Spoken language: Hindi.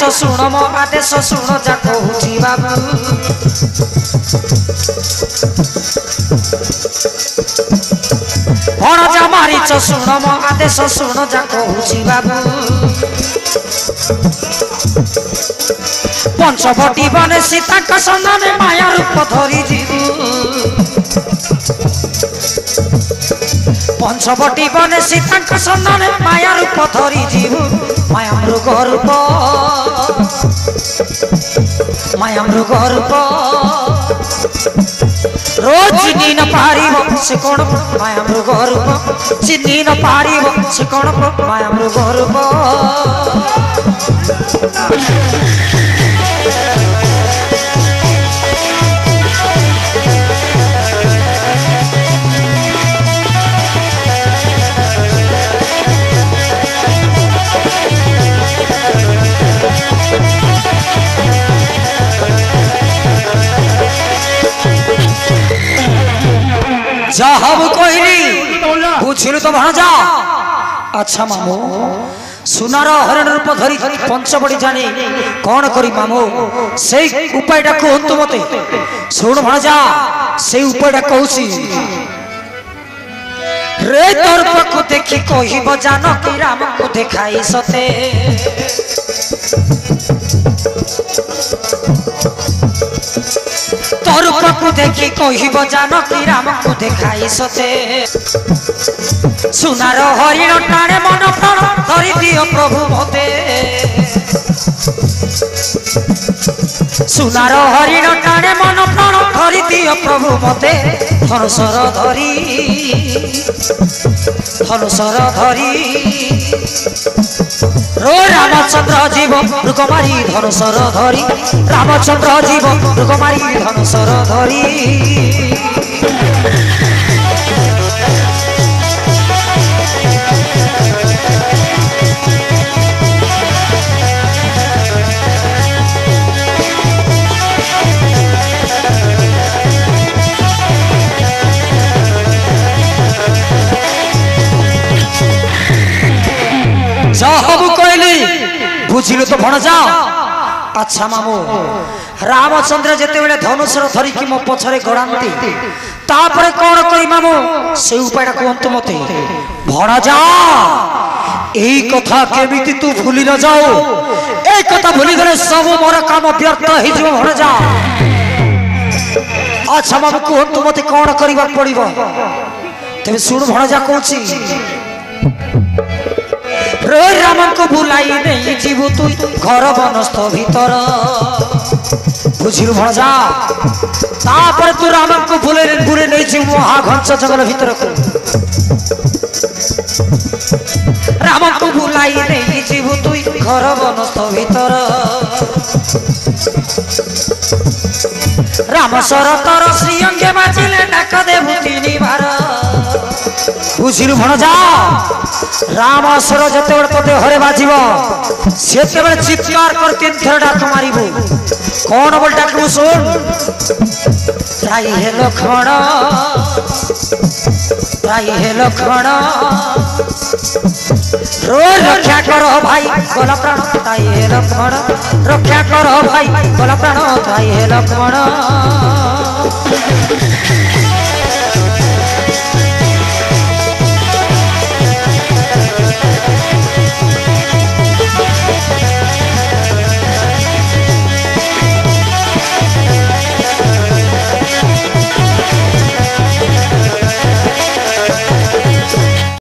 मारिच शुण मो आदेश शुण जा कहूची बाबू भणजा मारिच शुण मो आदेश शुण जा कहूची बाबू पंचवटी बने सीता का सन्धान माया रूप धरी जीवु पंचवटी बने सीता का सन्धान माया रूप धरी जीवु माया मृग रूप रोज चिन्ही न पारिब से कौन माया मृग रूप चिन्ही न पारिब से कौन माया मृग रूप हम कहली बुझिलु तो भणजा अच्छा मामू सुनार हरण रूप धरी पंचवटी जानी कौन करी मामू से उपायटा कहतु मते शुण भणजा से उपायटा कहूसी रे तोर को देखी कहिब जानकी राम को देखाई सते तोर को देखी कहिब जानकी राम को देखाई सते सुनार हरिण टाणे मन प्राण धरी दियो प्रभु मते सुनार हरिण टाणे मन प्राण धरी दियो प्रभु मते धनुषर धरी रो रामचंद्र जीव मृगमारी धनुषर धरी रामचंद्र जीव मृगमारी धनुषर धरी सब कहली बुझिलु तो भणजा अच्छा मामू रामचंद्र जेते बेले धनुषर धरी कि मो पछरे गड़ांती तापरे कोन करी मामू से उपायटा कहंतु मते भणजा एई कथा केमिति तू भूली न जाओ ए कथा भूली गले सब मोर काम व्यर्थ हि जो भणजा अच्छा मामू कहंतु मते कोन करिबा पड़िबो तबे सुन भणजा कहूची राम को भुलाई नहीं जीवु तु घर बनस्थ भीतर बुझिलु भणजा तापर तू राम को भूले नहीं जीव महा घंच जंगल भीतर को राम को भुलाई नहीं जीवु तु घर बनस्थ भीतर राम शरतर श्री अंगे बाजिले डाक देबु तीनी बार बुझिलु भणजा राम असर जते बड़ तोते हरे बाजिबो सेते बड़ चित्कार कर तीन थर डाक मारिबो कोन बोल डाकबो सुन ताई हे लखण रो रक्षा करो भाई गला प्राण ताई हे लखण रक्षा करो भाई गला प्राण ताई हे लखण